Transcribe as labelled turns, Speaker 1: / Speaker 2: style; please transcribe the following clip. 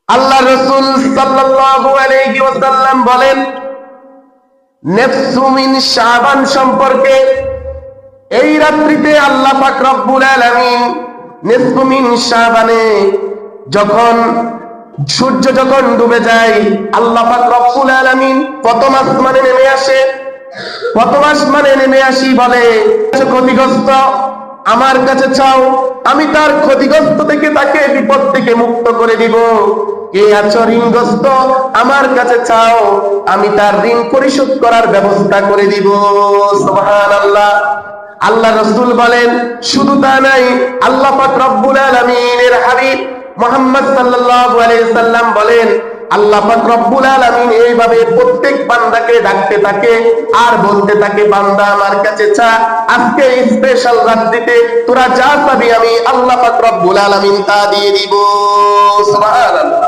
Speaker 1: আল্লাহ রাসূল সাল্লাল্লাহু আলাইহি ওয়াসাল্লাম বলেন, নিসফু মিন শাবান সম্পর্কে, এই রাত্রিতে আল্লাহ পাক রব্বুল আলামিন নিসফু মিন শাবানে যখন সূর্য যখন ডুবে যায়, আল্লাহ পাক রব্বুল আলামিন প্রথম আসমানে নেমে আসে। প্রথম আসমানে নেমে আসি বলে, ক্ষতিগ্রস্ত আমার কাছে চাও, আমি তার ক্ষতিগ্রস্ত থেকে তাকে বিপদ থেকে মুক্ত করে দিব। কে আছো ঋণগ্রস্ত, আমার কাছে চাও, আমি তার ঋণ পরিশোধ করার ব্যবস্থা করে দিব। সুবহানাল্লাহ। আল্লাহ রাসূল বলেন, শুধু তা নাই, আল্লাহ পাক রব্বুল আলামিনের হাবিব মুহাম্মদ সাল্লাল্লাহু আলাইহি সাল্লাম বলেন, আল্লাহ পাক রব্বুল আলামিন এইভাবে প্রত্যেক বান্দাকে ডাকতে থাকে আর বলতে থাকে, বান্দা আমার কাছে চা, আজকে স্পেশাল রাত্রিতে তোরা যা পাবি আমি আল্লাহ পাক রব্বুল আলামিন তা দিয়ে দিব। সুবহানাল্লাহ।